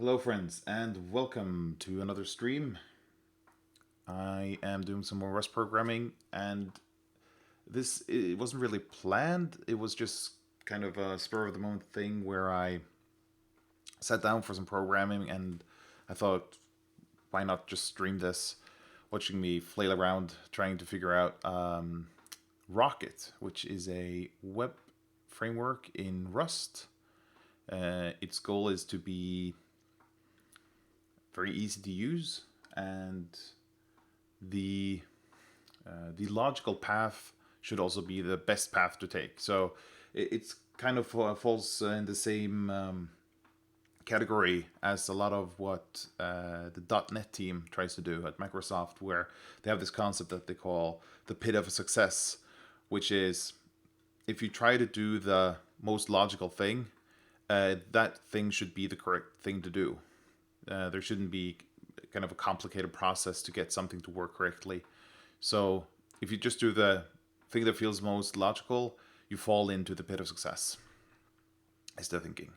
Hello friends and welcome to another stream. I am doing some more Rust programming and it wasn't really planned. It was just kind of a spur of the moment thing where I sat down for some programming and I thought, why not just stream this, watching me flail around trying to figure out Rocket, which is a web framework in Rust. Its goal is to be very easy to use, and the the logical path should also be the best path to take. So it's kind of falls in the same category as a lot of what the .NET team tries to do at Microsoft, where they have this concept that they call the pit of success, which is if you try to do the most logical thing, that thing should be the correct thing to do. There shouldn't be kind of a complicated process to get something to work correctly. So if you just do the thing that feels most logical, you fall into the pit of success, is the thinking.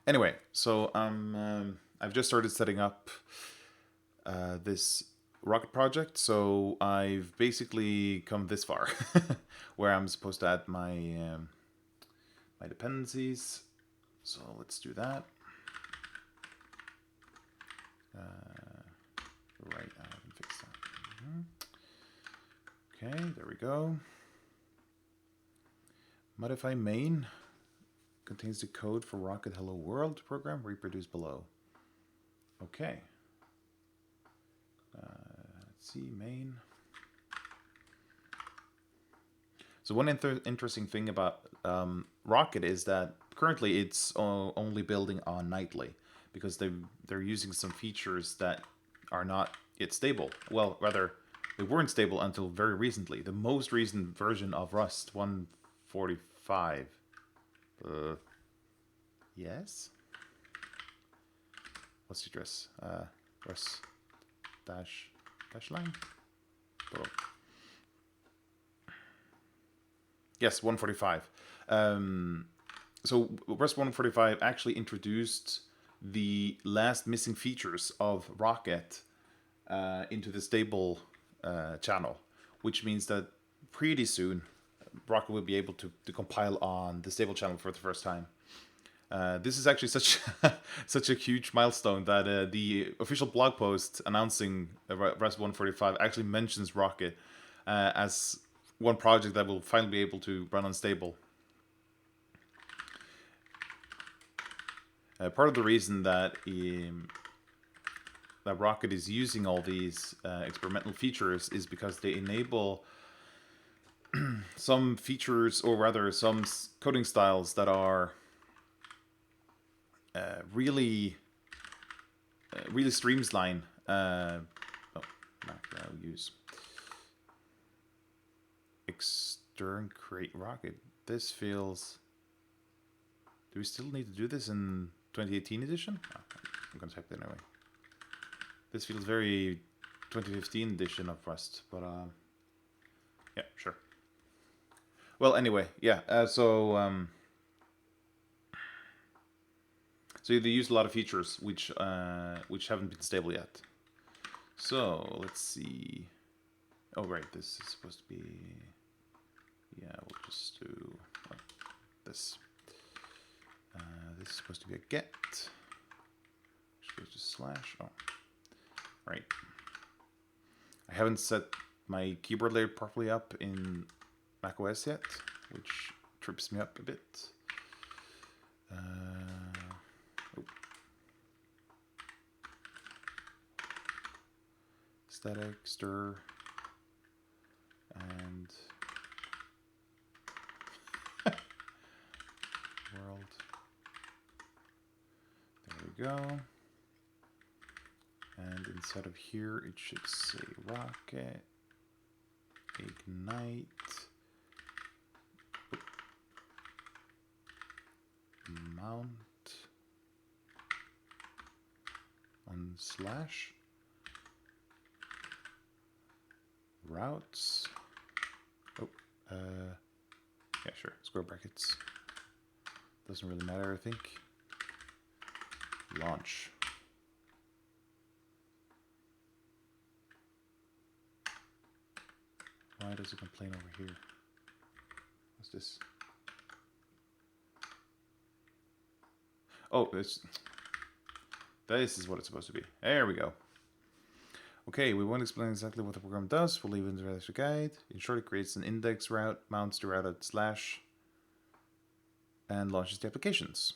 Anyway, so I've just started setting up this Rocket project, so I've basically come this far, where I'm supposed to add my my dependencies. So let's do that. Right, I haven't fixed that. Okay, there we go. Modify main contains the code for Rocket Hello World program reproduced below. Okay. Let's see, main. So one interesting thing about Rocket is that currently it's only building on nightly, because they're using some features that are not yet stable. Well, rather, they weren't stable until very recently. The most recent version of Rust 145. Yes? What's the address? Rust dash line? Oh. Yes, 145. So Rust 145 actually introduced the last missing features of Rocket into the stable channel, which means that pretty soon Rocket will be able to compile on the stable channel for the first time. This is actually such such a huge milestone that the official blog post announcing Rust 145 actually mentions Rocket as one project that will finally be able to run on stable. Part of the reason that that Rocket is using all these experimental features is because they enable some features, or rather some coding styles that are really streamline. I'll use extern create Rocket. This feels. Do we still need to do this in 2018 edition? Oh, I'm gonna type it anyway. This feels very 2015 edition of Rust, but yeah, sure. Well, anyway, yeah. So they use a lot of features which haven't been stable yet. So let's see. Oh right, this is supposed to be. Yeah, we'll just do this. This is supposed to be a get. Which goes to slash. Oh, right. I haven't set my keyboard layer properly up in macOS yet, which trips me up a bit. Static, stir, and world. There we go. And inside of here, it should say Rocket, Ignite, Mount, on slash, routes. Oh, yeah, sure, square brackets. Doesn't really matter, I think. Launch. Why does it complain over here? What's this? Oh, this is what it's supposed to be. There we go. Okay, we won't explain exactly what the program does. We'll leave it in the extra guide. In short, it creates an index route, mounts the route at slash, and launches the applications.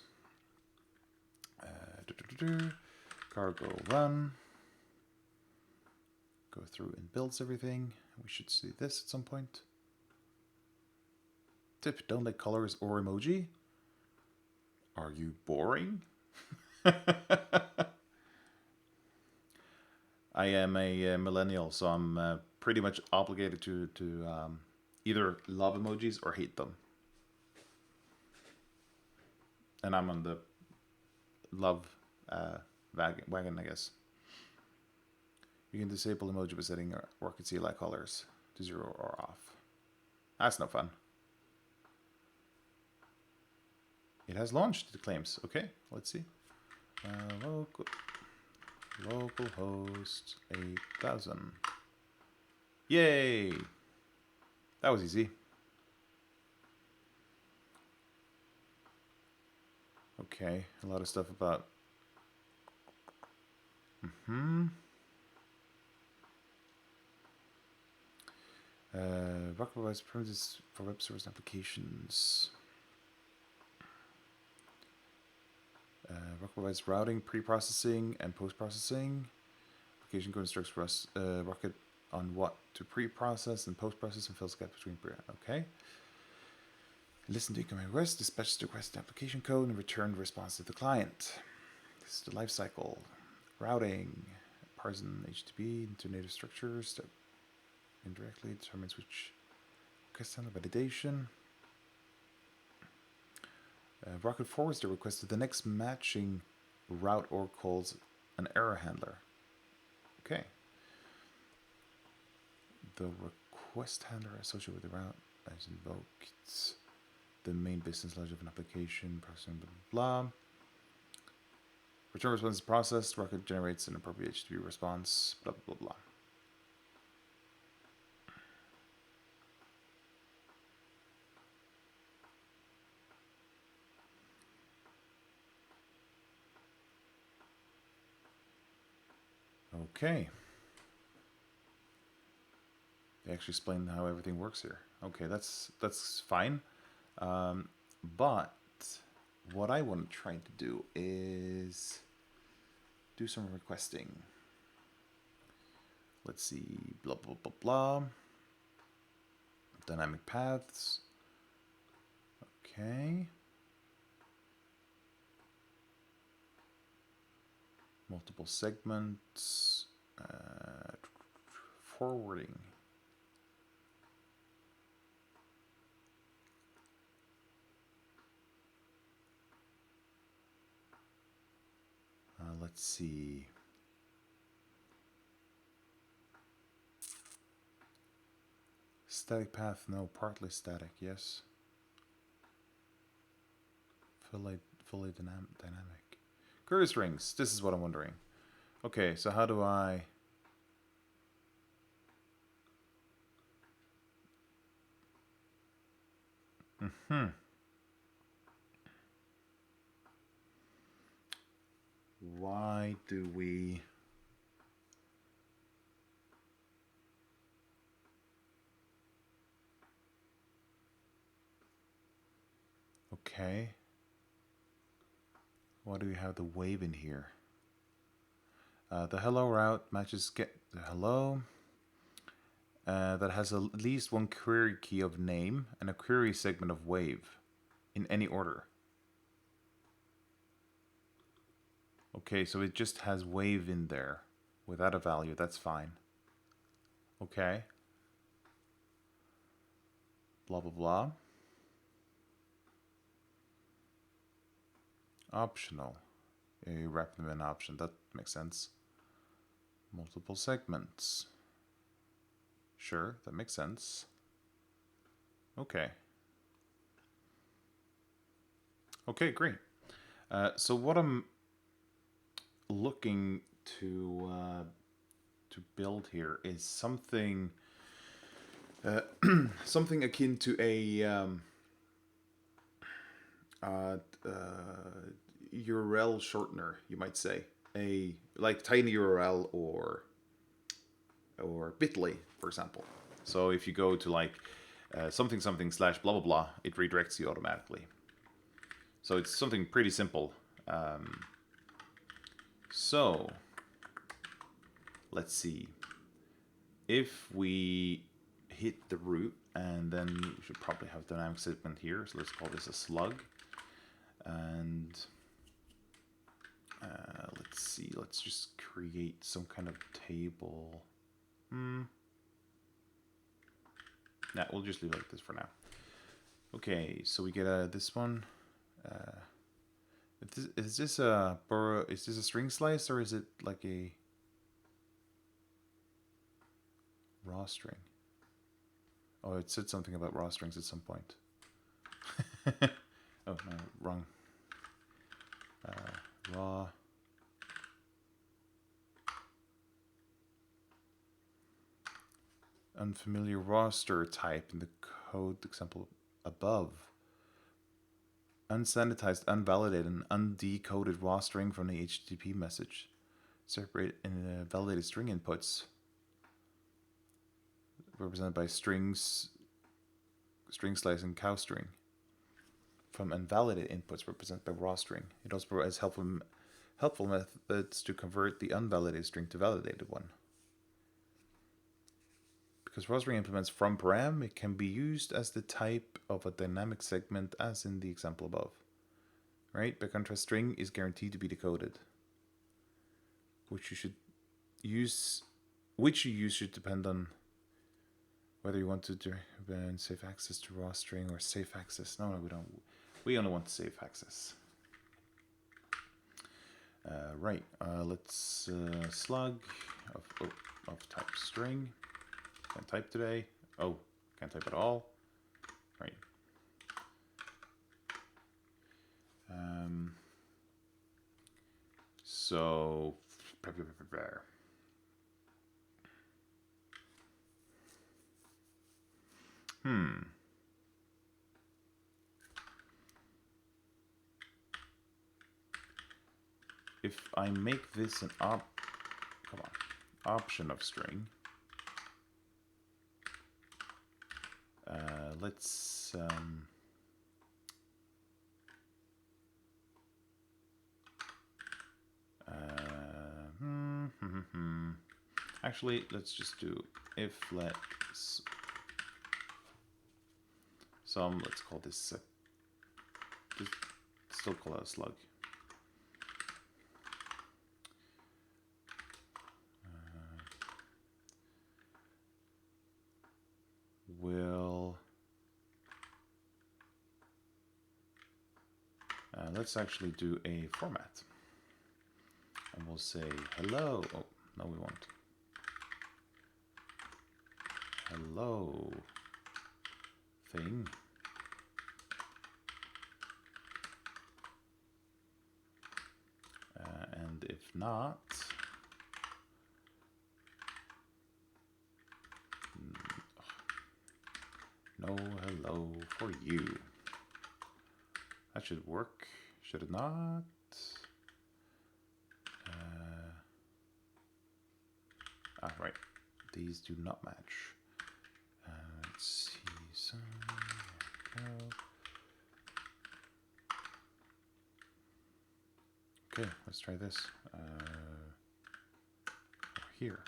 Cargo run. Go through and builds everything. We should see this at some point. Tip, don't like colors or emoji. Are you boring? I am a millennial, so I'm pretty much obligated to either love emojis or hate them. And I'm on the love wagon, I guess. You can disable emoji by setting or conceal colors to 0 or off. That's no fun. It has launched, it claims. Okay, let's see. Localhost 8000. Yay! That was easy. Okay, a lot of stuff about... Rocket provides primitives for web service applications. Rocket provides routing, pre-processing, and post-processing. Application code instructs Rocket on what to pre-process and post-process and fills the gap between okay. Listen to incoming request, dispatch the request application code, and return the response to the client. This is the life cycle. Routing, parsin HTTP into native structures that indirectly determines which request handler validation. Rocket forwards the request to the next matching route or calls an error handler. Okay. The request handler associated with the route is invoked. The main business logic of an application, person, blah, blah, blah. Return response is processed. Rocket generates an appropriate HTTP response, blah, blah, blah, blah. Okay. They actually explain how everything works here. Okay, that's fine. But what I want to try to do is do some requesting. Let's see, blah, blah, blah, blah. Dynamic paths. Okay. Multiple segments. Forwarding. Let's see. Static path, no. Partly static, yes. Fully dynamic. Query strings. This is what I'm wondering. Okay, so how do I... Why do we... Okay. Why do we have the wave in here? The hello route matches get the hello. That has at least one query key of name and a query segment of wave in any order. Okay, so it just has wave in there without a value. That's fine. Okay. Blah, blah, blah. Optional. You wrap them in option. That makes sense. Multiple segments. Sure, that makes sense. Okay. Okay, great. So what I'm looking to build here is something Something akin to a URL shortener, you might say, a like tinyURL or Bitly, for example. So if you go to like something something slash blah blah blah, it redirects you automatically. So it's something pretty simple. So let's see. If we hit the root, and then you should probably have dynamic segment here. So let's call this a slug. And let's see. Let's just create some kind of table. Nah, we'll just leave it like this for now. Okay, so we get this one. Is this a string slice, or is it like a raw string? Oh, it said something about raw strings at some point. Oh, no, wrong. Raw. Unfamiliar roster type in the code example above. Unsanitized, unvalidated, and undecoded raw string from the HTTP message. Separate in validated string inputs. Represented by strings, string slice, and cow string. From unvalidated inputs represented by raw string. It also provides helpful methods to convert the unvalidated string to validated one. Because raw string implements from param, it can be used as the type of a dynamic segment as in the example above. Right? By contrast, string is guaranteed to be decoded. Which you use should depend on whether you want to prevent safe access to raw string or safe access. No, we don't. We only want safe access. Right. Let's slug of type string. Can't type today. Oh, can't type at all. Right. So if I make this an option of string, let's actually, let's just do if let some, let's call this just still call it a slug. Let's actually do a format. And we'll say hello. Oh, no, we won't. Hello thing. And if not, no hello for you. That should work. Should it not? Right. These do not match. Let's see. So, there we go. Okay, let's try this. Here.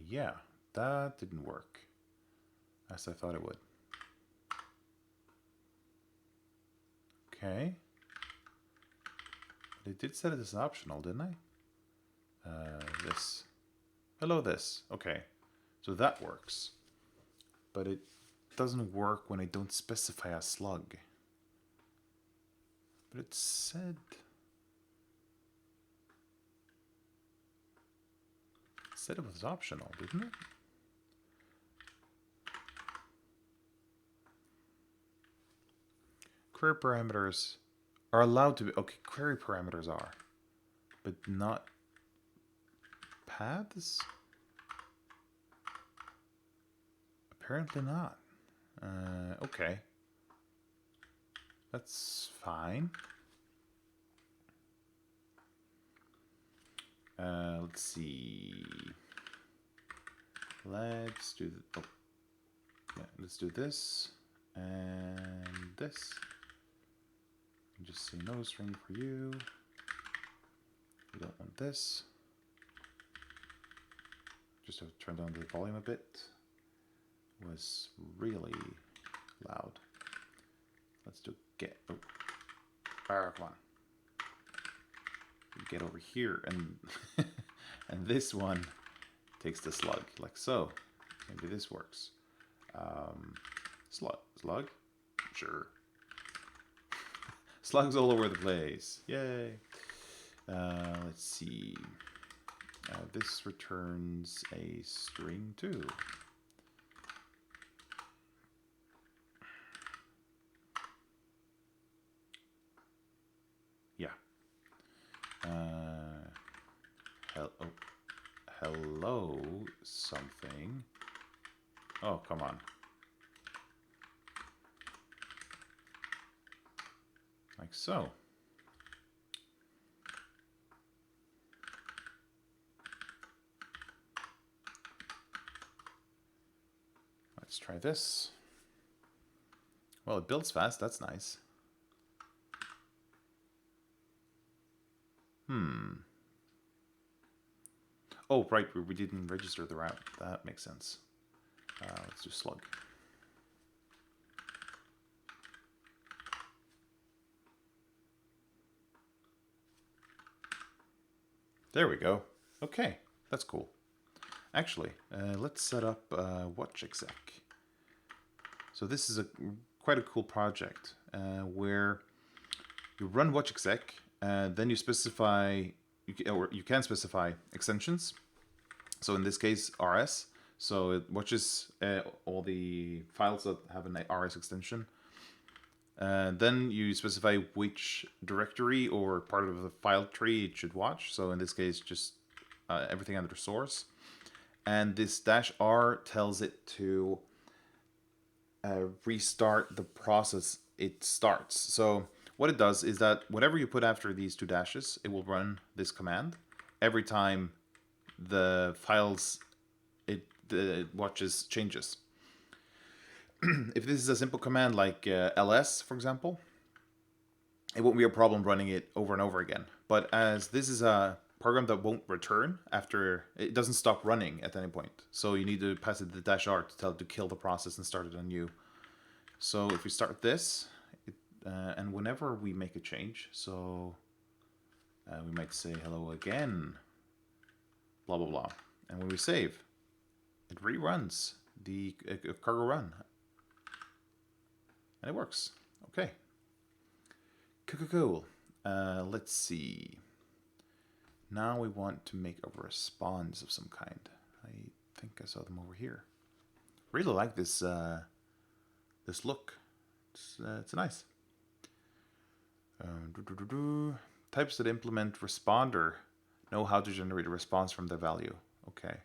Yeah, that didn't work as I thought it would. Okay. But it did set it as optional, didn't I? This. Hello, this. Okay. So that works. But it doesn't work when I don't specify a slug. But it said... said it was optional, didn't it? Query parameters are allowed to be... Okay, query parameters are. But not paths? Apparently not. Okay. That's fine. Let's see. Let's do... Oh. Yeah, let's do this. And this. Just say no string for you. We don't want this. Just have to turn down the volume a bit. It was really loud. Let's do get. Oh, come on. Get over here, and and this one takes the slug like so. Maybe this works. Slug, sure. Slugs all over the place. Yay. Let's see. This returns a string too. Yeah. Hello something. Oh, come on. Like so. Let's try this. Well, it builds fast. That's nice. Oh, right. We didn't register the route. That makes sense. Let's do slug. There we go. Okay, that's cool. Actually, let's set up watch-exec. So this is quite a cool project where you run watch-exec, then you specify, you can specify extensions. So in this case, RS. So it watches all the files that have an RS extension. Then you specify which directory or part of the file tree it should watch. So in this case, just everything under source. And this -R tells it to restart the process it starts. So what it does is that whatever you put after these two dashes, it will run this command every time the files it watches changes. If this is a simple command like ls, for example, it won't be a problem running it over and over again. But as this is a program that won't return after, it doesn't stop running at any point. So you need to pass it the -R to tell it to kill the process and start it anew. So if we start this, and whenever we make a change, so we might say hello again, blah, blah, blah. And when we save, it reruns the cargo run. And it works. Okay. Cool. Let's see. Now we want to make a response of some kind. I think I saw them over here. Really like this this look. It's nice. Types that implement responder know how to generate a response from their value. Okay.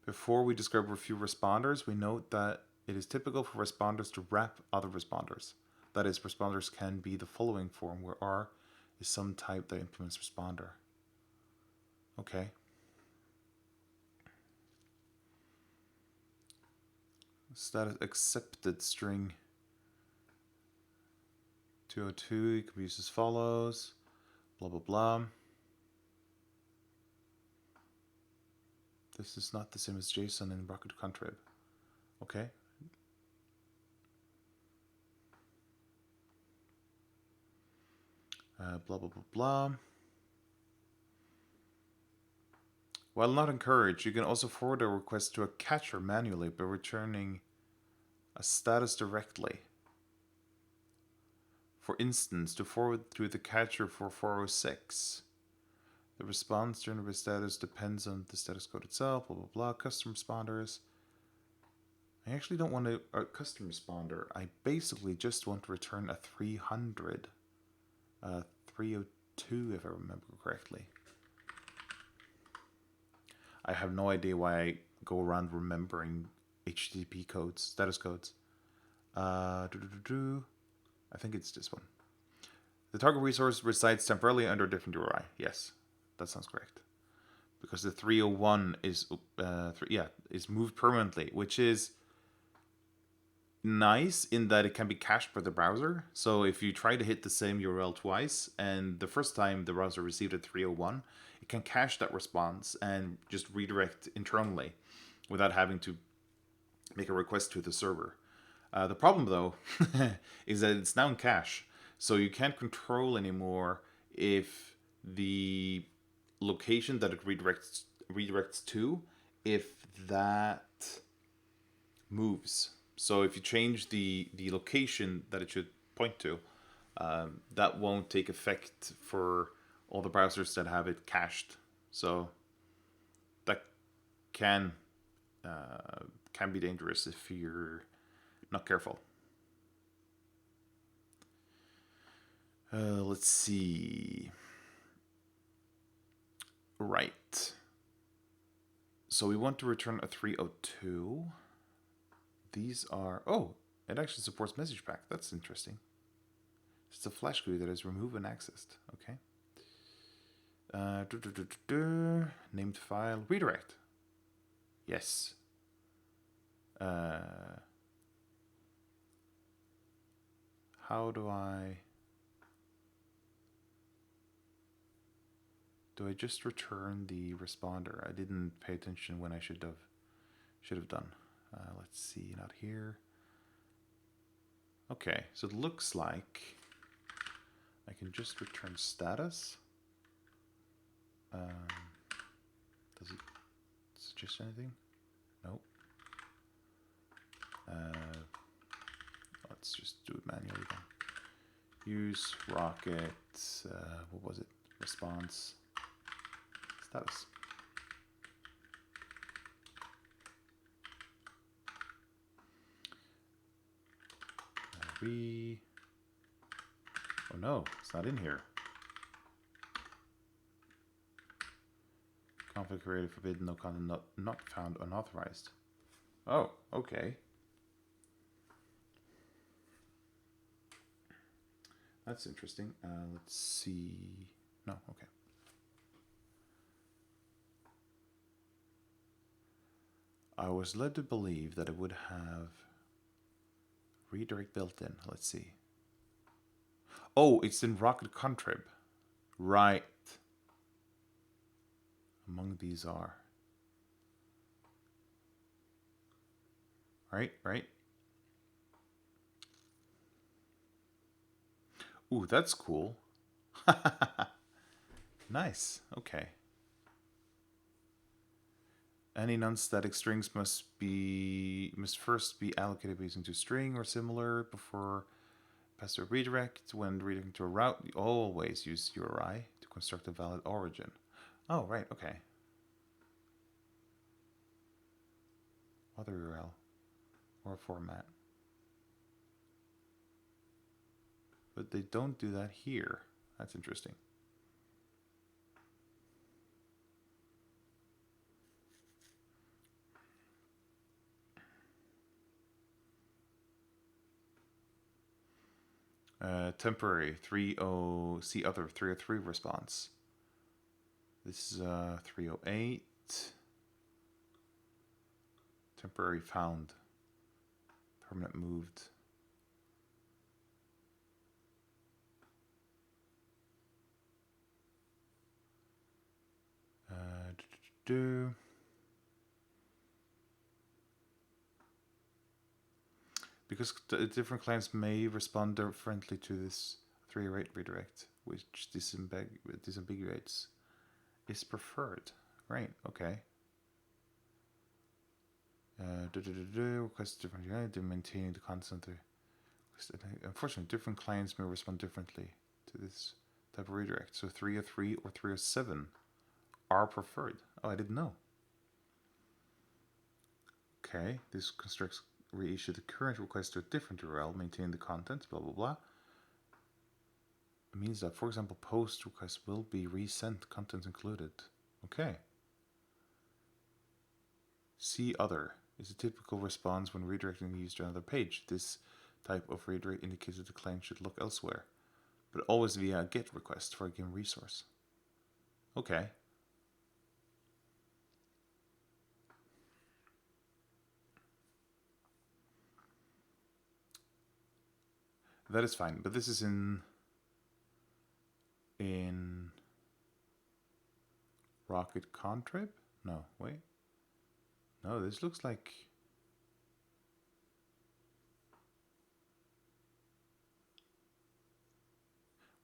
Before we describe a few responders, we note that it is typical for responders to wrap other responders. That is, responders can be the following form, where R is some type that implements responder. Okay. Status accepted string 202, you can be used as follows, blah, blah, blah. This is not the same as JSON in Rocket Contrib. Okay. Blah, blah, blah, blah. While not encouraged, you can also forward a request to a catcher manually by returning a status directly. For instance, to forward to the catcher for 406, The response generated by status depends on the status code itself, blah, blah, blah. Custom responders. I actually don't want a custom responder. I basically just want to return a 300. 302, if I remember correctly. I have no idea why I go around remembering HTTP codes, status codes. I think it's this one. The target resource resides temporarily under a different URI. Yes, that sounds correct. Because the 301 is is moved permanently, which is nice in that it can be cached by the browser. So if you try to hit the same URL twice, and the first time the browser received a 301, it can cache that response and just redirect internally without having to make a request to the server. The problem, though, is that it's now in cache, so you can't control anymore if the location that it redirects to, if that moves. So if you change the location that it should point to, that won't take effect for all the browsers that have it cached. So that can be dangerous if you're not careful. Let's see. Right. So we want to return a 302. These are... Oh, it actually supports message pack. That's interesting. It's a flash GUI that is removed and accessed. Okay. Named file. Redirect. Yes. How do I... Do I just return the responder? I didn't pay attention when I should have done. Let's see, not here. Okay, so it looks like I can just return status. Does it suggest anything? Nope. Let's just do it manually then. Use rocket, what was it? Response status. Oh no, it's not in here. Conflict created, forbidden, no content, not found, unauthorized. Oh, okay. That's interesting. Let's see. No, okay. I was led to believe that it would have redirect built in. Let's see. Oh, it's in Rocket Contrib. Right. Among these are. Right. Ooh, that's cool. Nice. Okay. Any non-static strings must first be allocated using toString or similar before pass to a redirect. When redirecting to a route, you always use URI to construct a valid origin. Oh, right, okay. Other URL or format. But they don't do that here. That's interesting. Temporary 30, see other 303 response. This is 308. Temporary found. Permanent moved. Because different clients may respond differently to this 308 redirect, which disambiguates is preferred. Right, okay. Request different unit to maintaining the constant. Unfortunately, different clients may respond differently to this type of redirect. So 303 or 307 are preferred. Oh, I didn't know. Okay, this constructs reissue the current request to a different URL, maintain the content, blah blah blah. It means that, for example, post requests will be resent, content included. Okay. See other is a typical response when redirecting the user to another page. This type of redirect indicates that the client should look elsewhere, but always via a GET request for a given resource. Okay. That is fine, but this is in Rocket Contrib? No, wait. No, this looks like...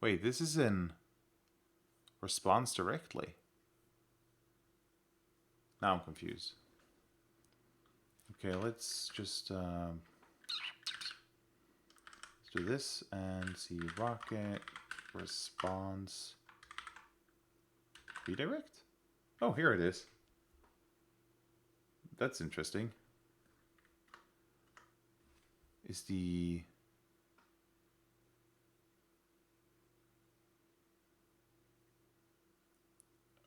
Wait, this is in response directly. Now I'm confused. Okay, let's just let's do this and see Rocket response redirect. Oh, here it is. That's interesting. Is the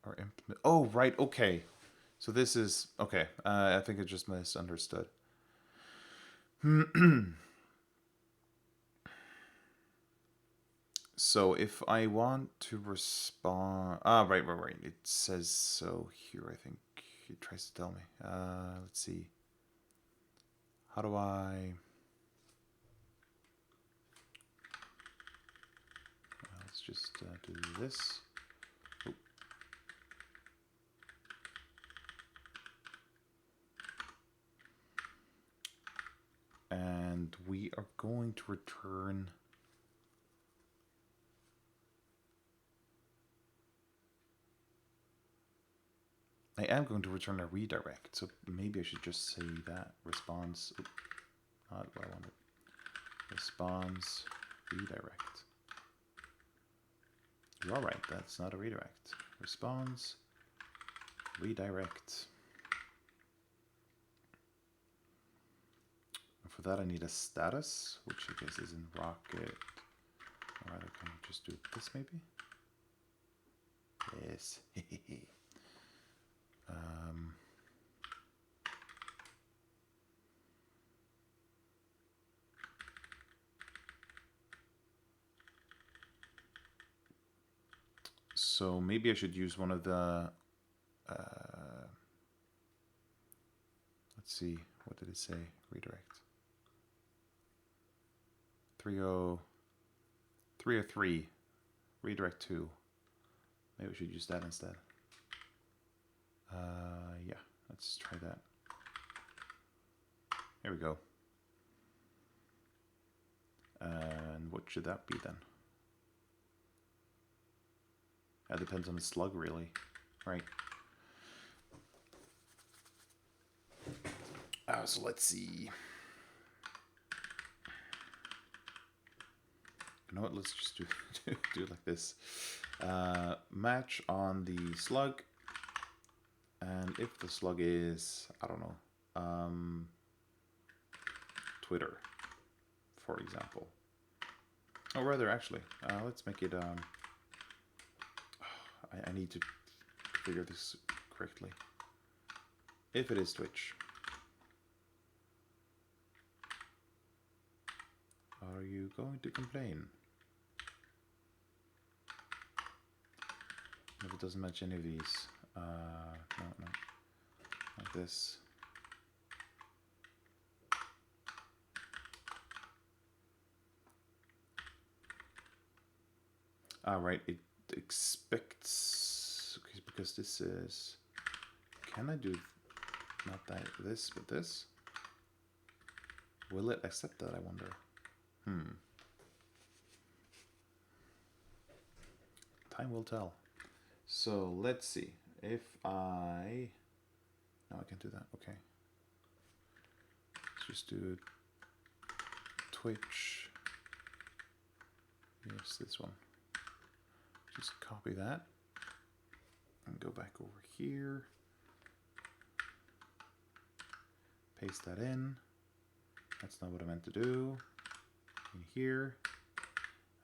or implement? Oh, right. Okay. So this is okay. I think I just misunderstood. So if I want to respond, right. It says so here. I think it tries to tell me. Let's see. How do I? Let's just do this. Oh. And we are going to return. I am going to return a redirect, so maybe I should just say that response. Oops, not what I wanted. Response redirect. You are right, that's not a redirect. Response redirect. And for that I need a status, which I guess is in Rocket. Alright, I can just do this maybe? Yes. So maybe I should use one of the, let's see, what did it say? Redirect. 303, redirect 2. Maybe we should use that instead. Yeah, let's try that. There we go. And what should that be then? That depends on the slug, really. Right. So let's see. You know what? Let's just do it like this. Match on the slug. And if the slug is, I don't know, Twitter, for example. Oh, rather, actually, let's make it, I need to figure this correctly. If it is Twitch. Are you going to complain? If it doesn't match any of these. No. Like this. Right, it expects, okay, because this is, can I do not that this but this? Will it accept that, I wonder? Time will tell. So let's see if I, no, I can't do that. Okay, let's just do Twitch. Yes, this one. Just copy that. And go back over here. Paste that in. That's not what I meant to do. In here.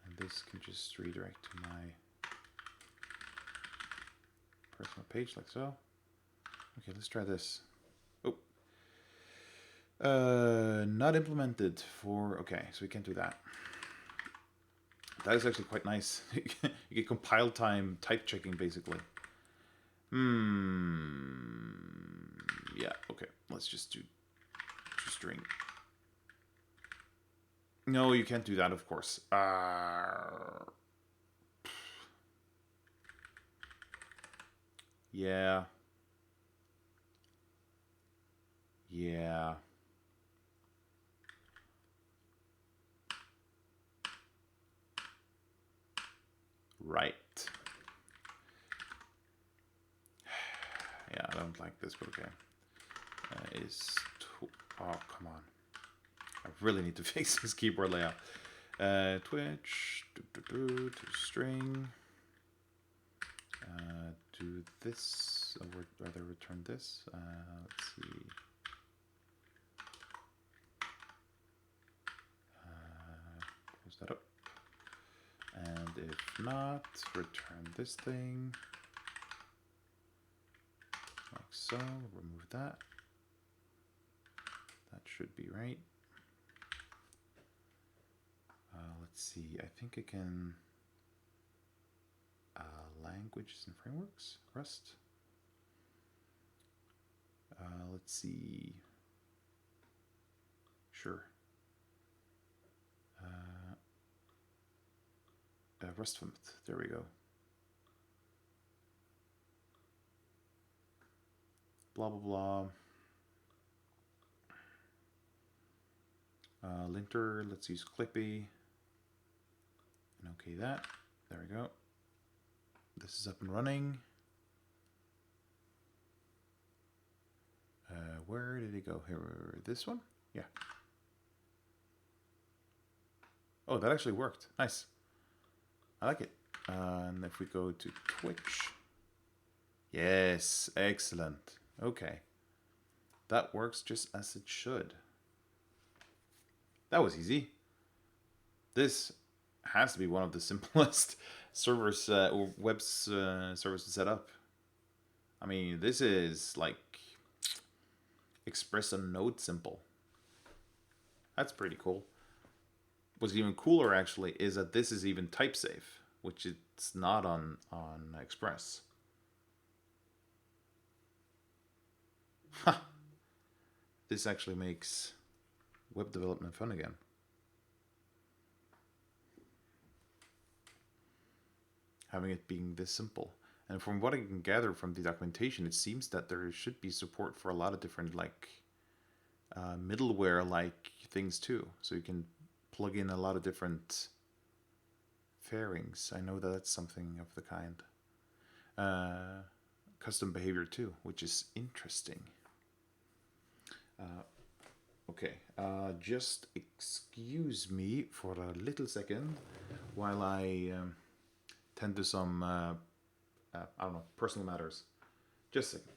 And this can just redirect to my personal page like so. Okay, let's try this. Oh. Not implemented for... Okay, so we can't do that. That is actually quite nice. You get compile time type checking, basically. Yeah, okay. Let's just do string. No, you can't do that, of course. Yeah. Yeah. Right. Yeah, I don't like this, but okay. Oh, come on. I really need to fix this keyboard layout. Twitch, to string, do this, or rather return this. Let's see. Close that up. And if not, return this thing. Like so, remove that. That should be right. Let's see, I think I can... languages and frameworks, Rust. Let's see. Sure. Rust, there we go. Blah, blah, blah. Linter, let's use Clippy. And okay that. There we go. This is up and running. Where did it go? Here, this one? Yeah. Oh, that actually worked. Nice. I like it. And if we go to Twitch. Yes, excellent. Okay. That works just as it should. That was easy. This has to be one of the simplest servers or web servers to set up. I mean, this is like Express on Node simple. That's pretty cool. What's even cooler actually is that this is even type safe, which it's not on Express. Ha! This actually makes web development fun again. Having it being this simple. And from what I can gather from the documentation, it seems that there should be support for a lot of different like middleware like things too. So you can plug in a lot of different fairings. I know that that's something of the kind. Custom behavior too, which is interesting. Okay, just excuse me for a little second while I tend to some, I don't know, personal matters. Just a second.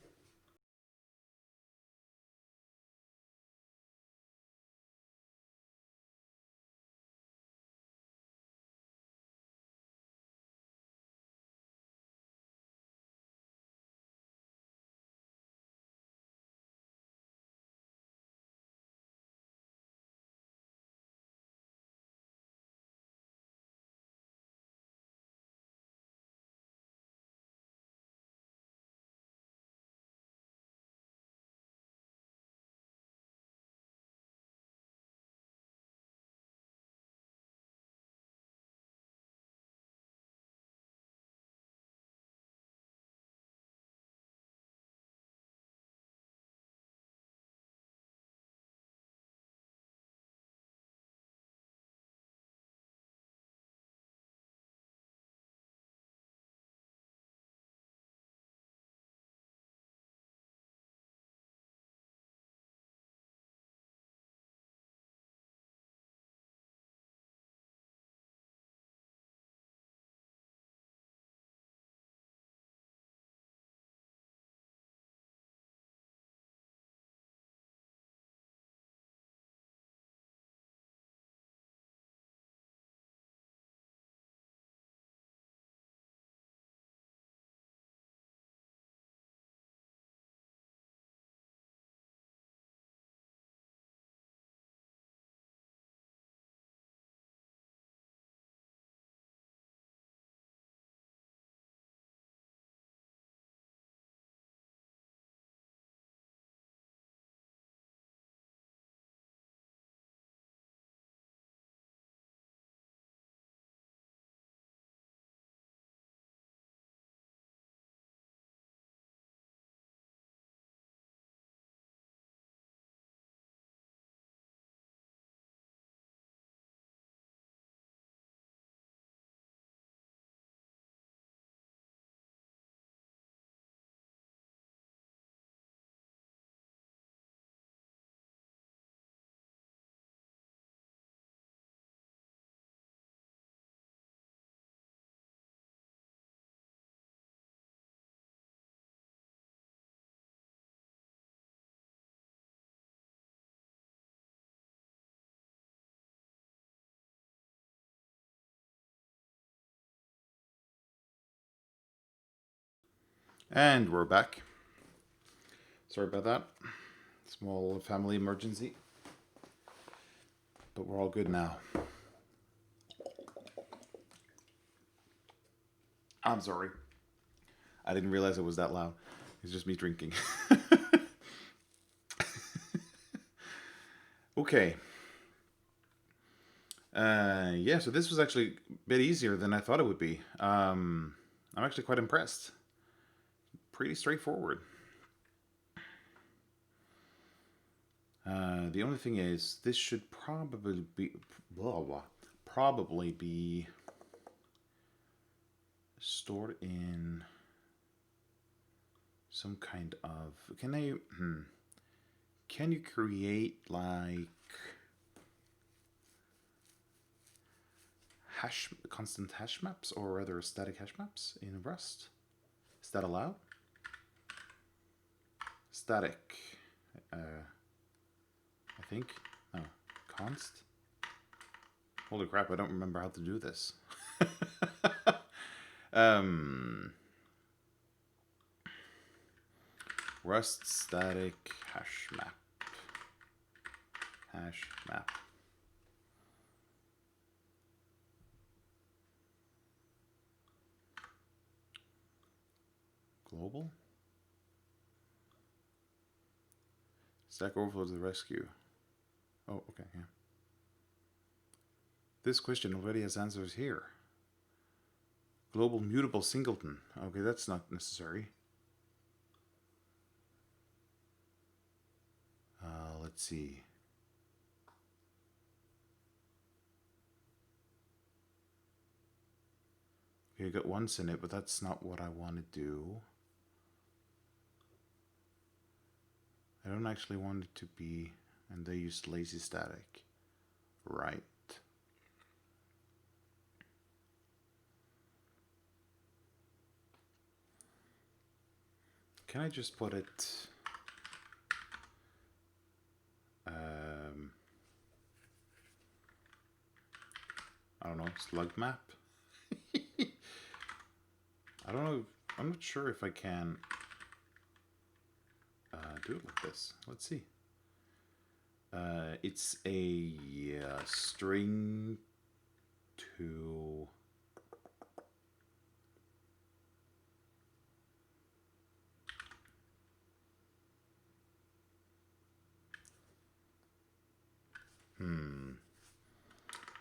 And we're back. Sorry about that. Small family emergency. But we're all good now. I'm sorry. I didn't realize it was that loud. It's just me drinking. Okay. Yeah, so this was actually a bit easier than I thought it would be. I'm actually quite impressed. Pretty straightforward. The only thing is, this should probably be probably be stored in some kind of. Can you create like constant hash maps, or rather static hash maps in Rust? Is that allowed? Static. I think. No. Const. Holy crap, I don't remember how to do this. Rust static hash map. Hash map. Global? Stack Overflow to the rescue. Oh, okay, yeah. This question already has answers here. Global mutable singleton. Okay, that's not necessary. Let's see. Okay, you got once in it, but that's not what I want to do. I don't actually want it to be, and they used lazy static. Right. Can I just put it... I don't know, slug map? I don't know, I'm not sure if I can do it like this. Let's see. It's a string to...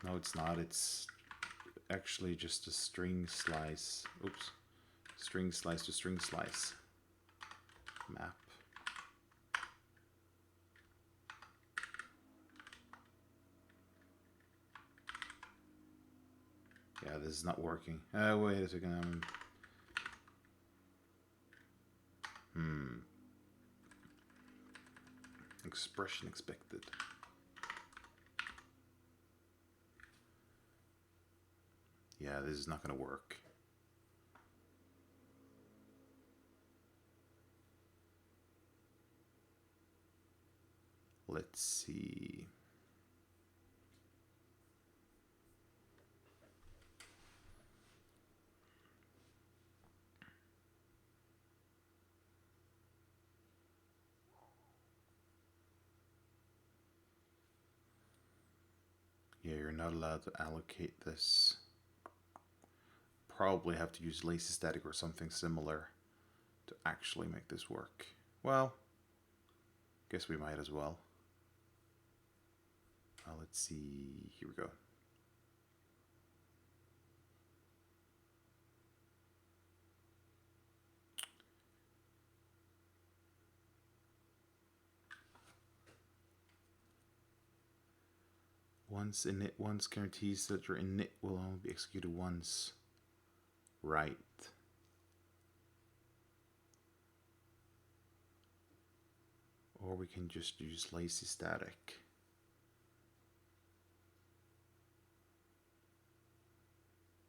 No, it's not. It's actually just a string slice. Oops. String slice to string slice map. Yeah, this is not working. Wait a second. Expression expected. Yeah, this is not going to work. Let's see. Yeah, you're not allowed to allocate this. Probably have to use lazy static or something similar to actually make this work. Well, guess we might as well. Let's see. Here we go. Once init once guarantees that your init will only be executed once. Right. Or we can just use lazy static.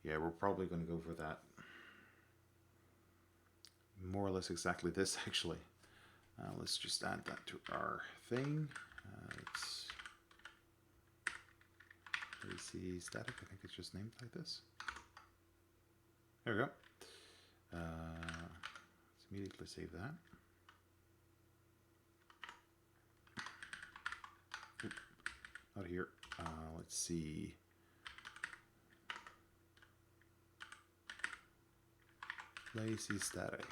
Yeah, we're probably going to go for that. More or less exactly this, actually. Let's just add that to our thing. Let's lazy static. I think it's just named like this. There we go. Let's immediately save that. Oop, out here. Let's see. Lazy static.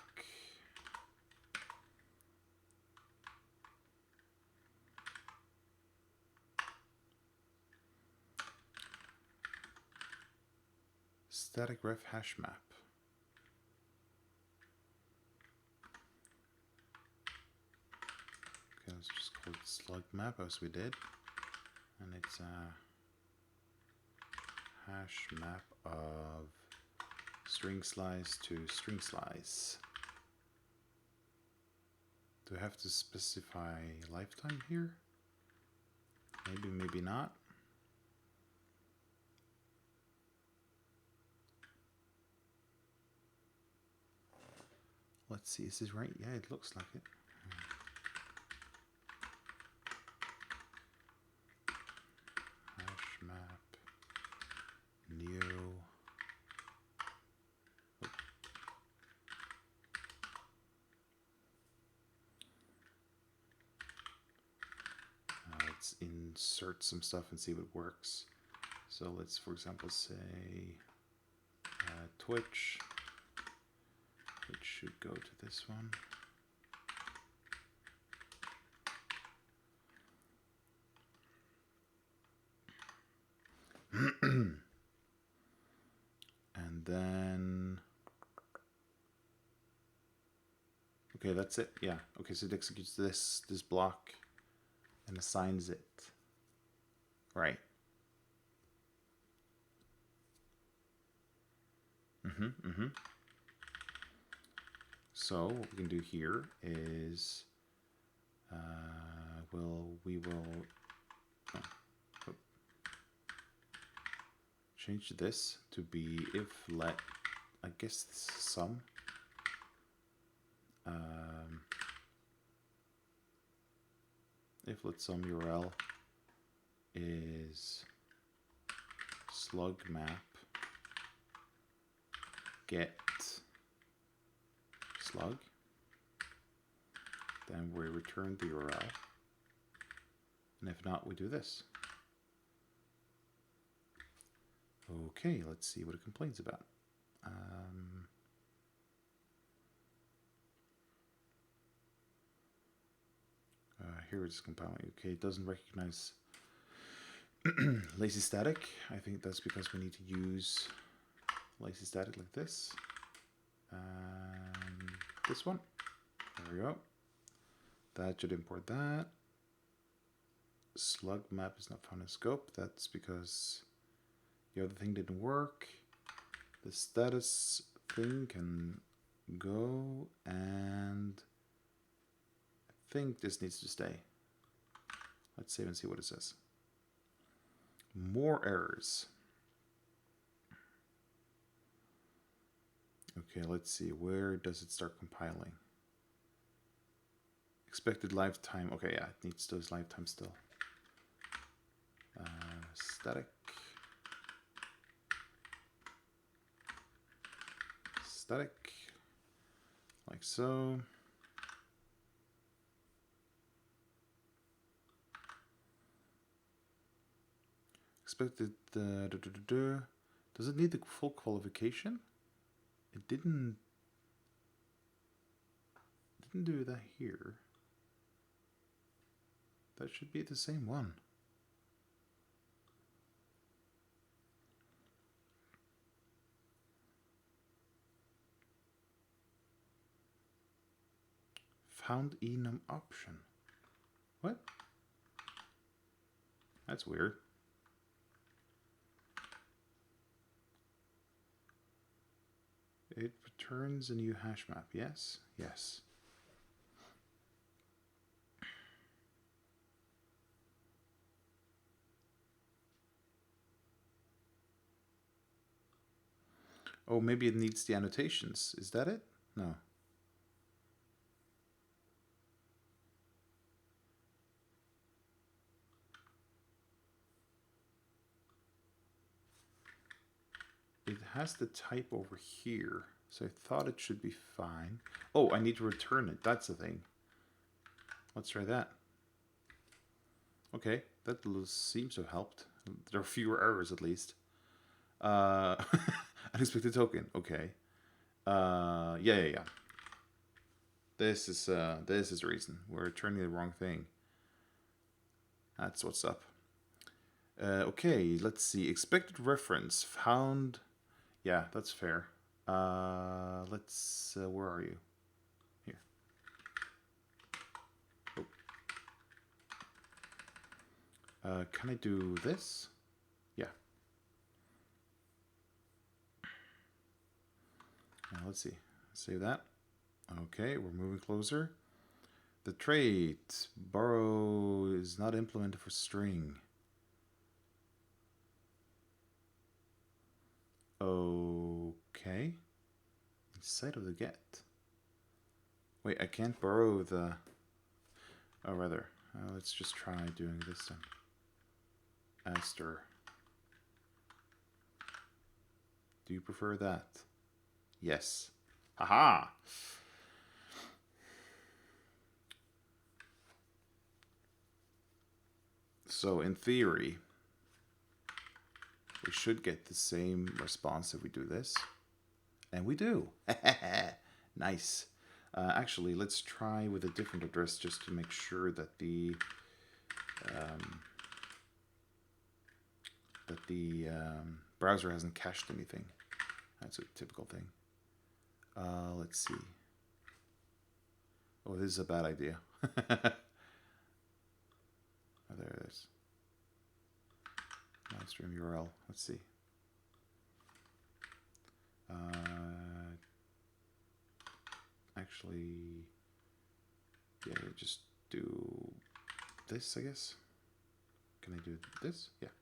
Static ref hash map. Okay, let's just call it slug map as we did. And it's a hash map of string slice to string slice. Do I have to specify lifetime here? Maybe, maybe not. Let's see, is this right? Yeah, it looks like it. Hash map, new. Let's insert some stuff and see what works. So let's, for example, say Twitch. It should go to this one. And then, okay, that's it. Yeah. Okay, so it executes this block and assigns it. Right. So what we can do here is, we will change this to be if let, I guess this is sum. If let sum URL is slug map get slug, then we return the URL, and if not, we do this. Okay, let's see what it complains about. Here it's compiling. Okay, it doesn't recognize lazy static. I think that's because we need to use lazy static like this. And this one. There we go. That should import that. Slug map is not found in scope. That's because the other thing didn't work. The status thing can go, and I think this needs to stay. Let's save and see what it says. More errors. Okay, let's see. Where does it start compiling? Expected lifetime. Okay, yeah, it needs those lifetime still. Static. Static. Like so. Expected. Does it need the full qualification? It didn't do that here. That should be the same one. Found enum option. What? That's weird. It returns a new hash map. Yes? Yes. Oh, maybe it needs the annotations. Is that it? No. It has the type over here. So I thought it should be fine. Oh, I need to return it. That's the thing. Let's try that. Okay, that seems to have helped. There are fewer errors at least. Unexpected token. Okay. Yeah. This is the reason. We're returning the wrong thing. That's what's up. Okay, let's see. Expected reference found. Yeah, that's fair. Let's. Where are you? Here. Oh. Can I do this? Yeah. Let's see. Save that. Okay, we're moving closer. The trait borrow is not implemented for string. Okay. Inside of the get. Wait, I can't borrow the. Oh, rather. Let's just try doing this then. Aster. Do you prefer that? Yes. Haha! So, in theory, we should get the same response if we do this. And we do. Nice. Actually, let's try with a different address just to make sure that the browser hasn't cached anything. That's a typical thing. Let's see. Oh, this is a bad idea. Oh, there it is. Live stream URL. Let's see. Actually, yeah, just do this, I guess. Can I do this? Yeah.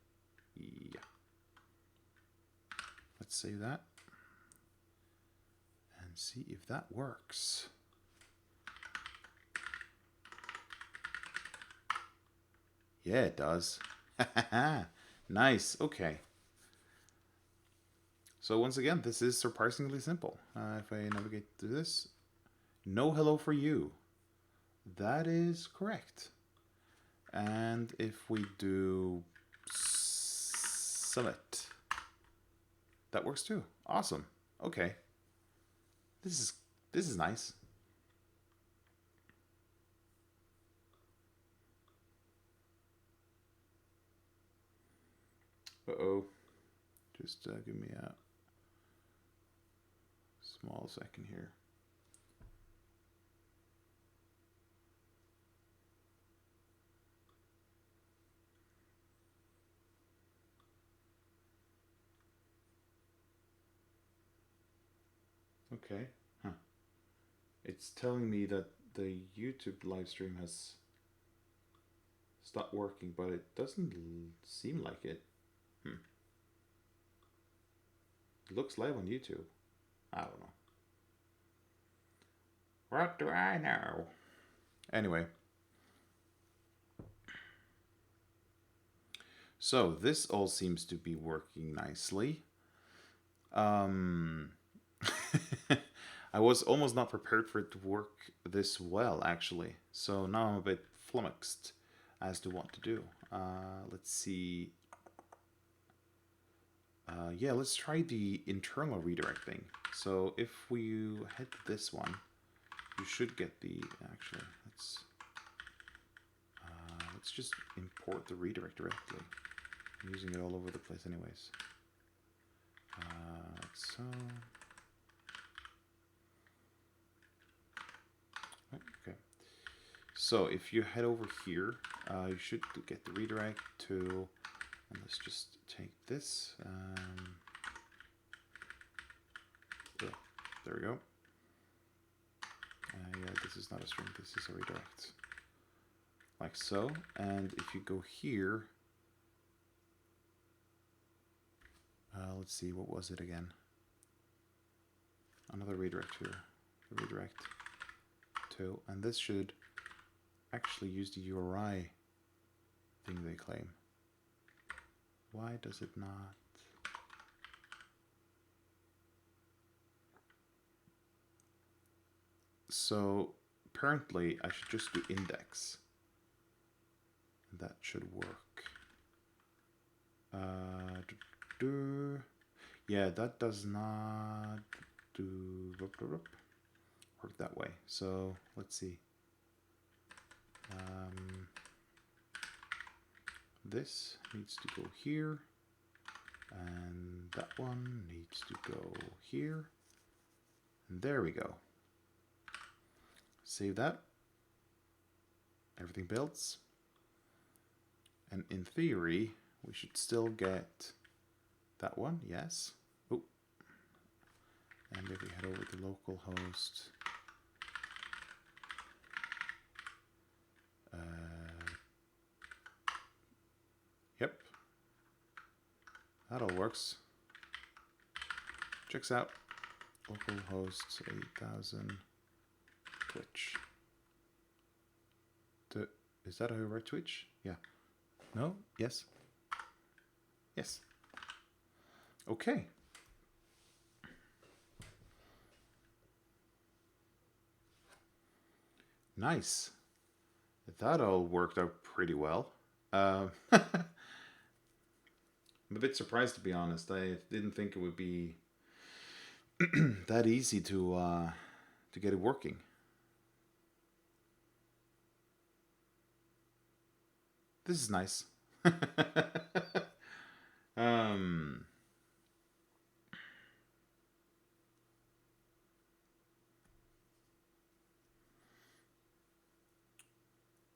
Yeah. Let's save that. And see if that works. Yeah, it does. Nice. Okay. So once again, this is surprisingly simple. If I navigate to this, no hello for you. That is correct. And if we do summit, that works too. Awesome. Okay. This is nice. Uh-oh. Just give me a small second here. Okay. Huh. It's telling me that the YouTube live stream has stopped working, but it doesn't seem like it. It looks live on YouTube. I don't know. What do I know? Anyway. So this all seems to be working nicely. I was almost not prepared for it to work this well, actually. So now I'm a bit flummoxed as to what to do. Let's see. Yeah, let's try the internal redirecting. So if we hit this one, you should get the, actually, let's just import the redirect directly. I'm using it all over the place anyways. So, okay. So if you head over here, you should get the redirect to, and let's just take this. Yeah, there we go. Yeah, this is not a string, this is a redirect. Like so, and if you go here, let's see, what was it again? Another redirect here, the redirect to, and this should actually use the URI thing they claim. Why does it not? So apparently I should just do index. That should work. Yeah, that does not do work that way. So let's see. This needs to go here, and that one needs to go here. And there we go. Save that. Everything builds. And in theory, we should still get that one, yes. Oh. And if we head over to localhost, yep, that all works. Checks out. Localhost 8000 Twitch. Is that how you write Twitch? Yeah. No? Yes? Yes. Okay. Nice. That all worked out pretty well. I'm a bit surprised, to be honest. I didn't think it would be that easy to get it working. This is nice.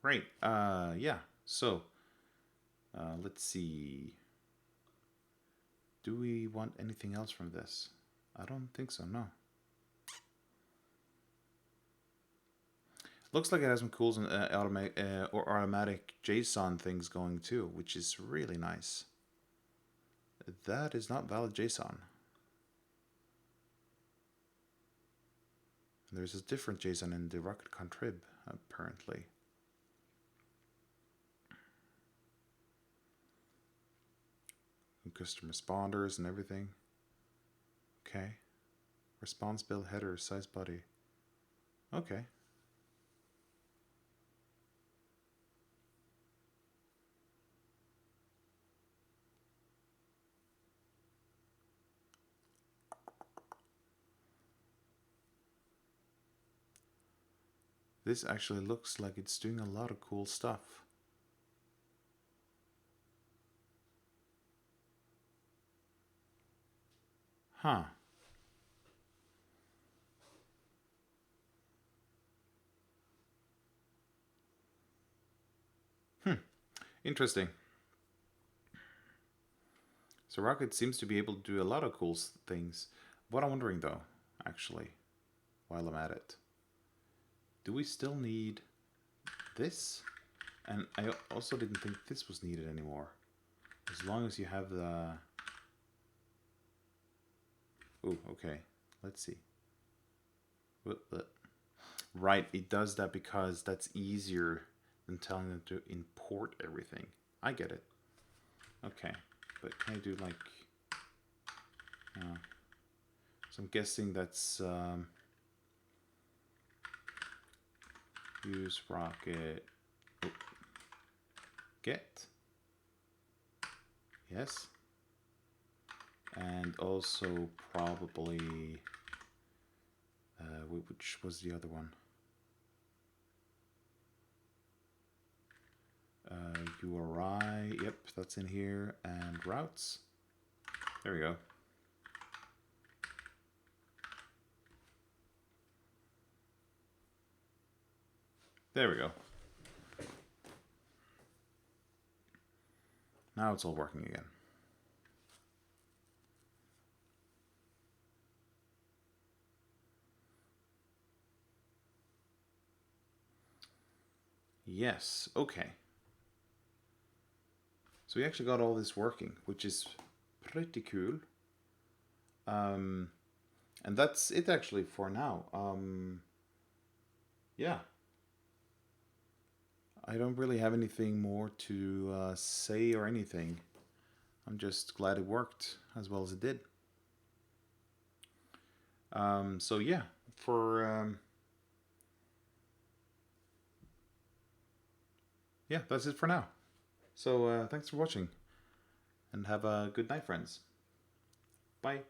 Right. Yeah. So, let's see. Do we want anything else from this? I don't think so, no. Looks like it has some cool automatic JSON things going too, which is really nice. That is not valid JSON. There's a different JSON in the Rocket contrib, apparently. And custom responders and everything. Okay. Response build header, size body. Okay. This actually looks like it's doing a lot of cool stuff. Huh. Interesting. So Rocket seems to be able to do a lot of cool things. What I'm wondering though, actually, while I'm at it, do we still need this? And I also didn't think this was needed anymore. As long as you have the... Oh, okay. Let's see. Right, it does that because that's easier than telling them to import everything. I get it. Okay, but can I do like... so I'm guessing that's... use Rocket... Oh. Get. Yes. And also probably... which was the other one? URI, yep, that's in here, and routes. There we go. There we go. Now it's all working again. Yes, okay. So we actually got all this working, which is pretty cool. And that's it actually for now. Yeah. I don't really have anything more to say or anything. I'm just glad it worked as well as it did. So yeah, for yeah, that's it for now. So thanks for watching, and have a good night, friends. Bye.